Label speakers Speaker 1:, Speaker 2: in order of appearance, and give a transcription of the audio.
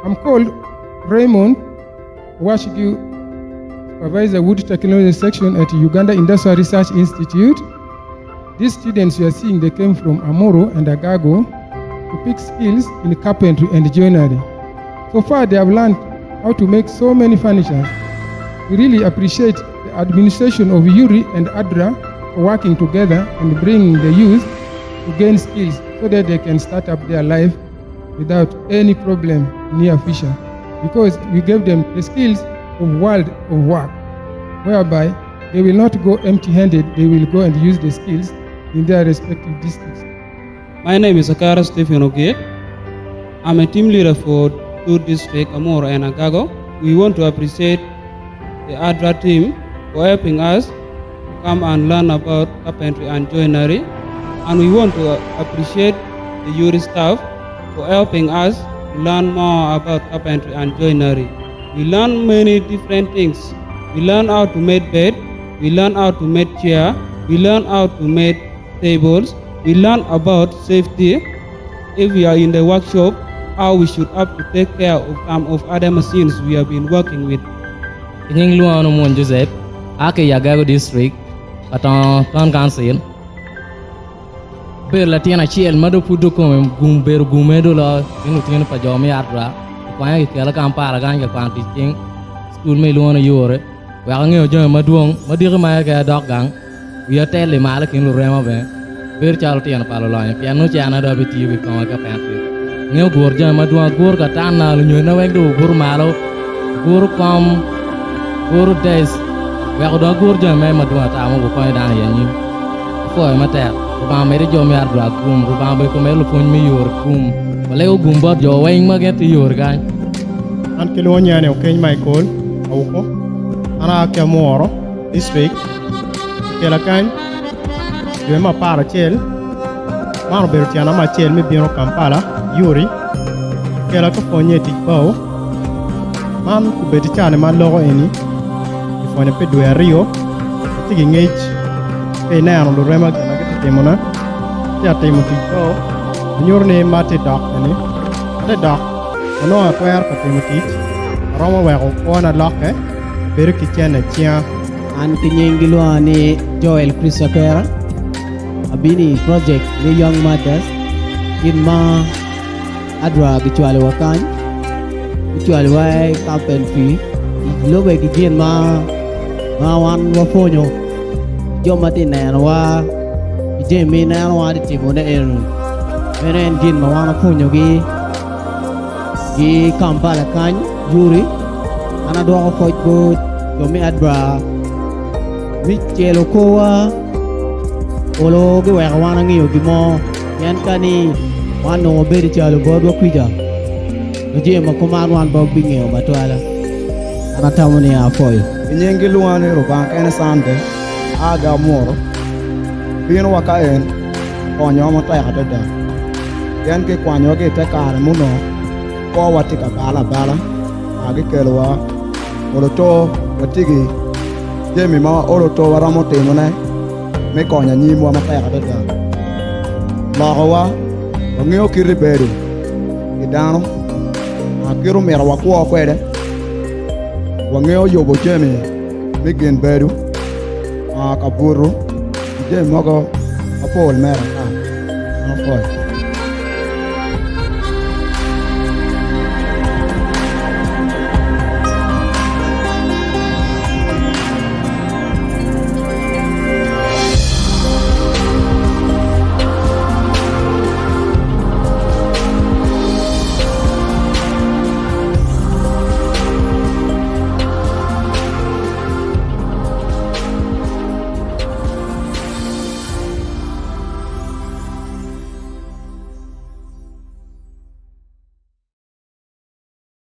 Speaker 1: I'm called Raymond Washigu, Supervisor Wood Technology Section at Uganda Industrial Research Institute. These students you are seeing, they came from Amuru and Agago to pick skills in carpentry and joinery. So far, they have learned how to make so many furniture. We really appreciate the administration of UIRI and ADRA for working together and bringing the youth to gain skills so that they can start up their life without any problem in near future. Because we gave them the skills of world of work, whereby they will not go empty-handed, they will go and use the skills in their respective districts.
Speaker 2: My name is Akara Stephen Ogie. I'm a team leader for two districts, Amuru and Agago. We want to appreciate the ADRA team for helping us come and learn about carpentry and joinery. And we want to appreciate the UIRI staff for helping us learn more about carpentry and joinery. We learn many different things. We learn how to make bed, we learn how to make chair, we learn how to make tables, we learn about safety. If we are in the workshop, how we should have to take care of some of other machines we have been working with.
Speaker 3: Inying luano mon Joseph, ake Agago district, atong ton council. Per la tiana chiel mado pudo come gumber gumedo la inu tiene pa jomi ADRA. Kwanya ke la kampara ganja kwan teaching school me luano yore. Wa ngeo jo maduong madire ma ga dog gang. We are telling Malak in Lurema, very charity and Palolina, piano chana da biti with Kamaka Pantry. New Gorja, Madua, Gorga Tana, Nuna, Gur Malo, Gur Com, Gur Days, Wagda Gorja, Madua, Tamu, Koidani, and you. For a matter, Rubam made a Jomia drag, boom, Rubam Becomelo Pun me your boom, Valeo Gumba, your weighing Maget to your guy.
Speaker 4: And Kilonia, okay, my call, Oko, Anaka Moro, district. Kelakan, you ma para chel, Mano Bertiana ma chel mi bino Kampala, UIRI, Kelaka Ponyeti Bow, Mam Kubetichana ma logo eni, if one pedue Rio, taking age, pay now on the Rema Temona, Timothy Bow, your name Mate Doc, the doc, no acquire for Timothy, Roma were one a locker, very kitchen a chia.
Speaker 5: An kinyengilo ni Joel Christopher abini project ni young mothers in ma ADRA gichuale wakan gichuale wai carpentry lobe gijien ma wan wafonyo jo matina wa jemi na wa di timone enen gin ma wan wafonyo gi Kampala kan UIRI ana do ko fojbo jo mi ADRA Michelo koa olo ge wa wana ngiyo gimo yan kani wano beri chalo bodo kwija je ma command wan bog bingeyo batwala ana tamuni afoyo
Speaker 6: inyengi luani robank ene sande aga moro bino waka en konyo mo ta dada yan ke kwanyo ge te kare muno ko watika bala agi kelwa olo to watigi Jemi ma oro to waramo temone me konya nyimwa mapeka dada lawa ngeo kiriberi idano akiru mera wakwo kwede wangeo yobo jemi migen beru akaburu je mogo apol mera afoi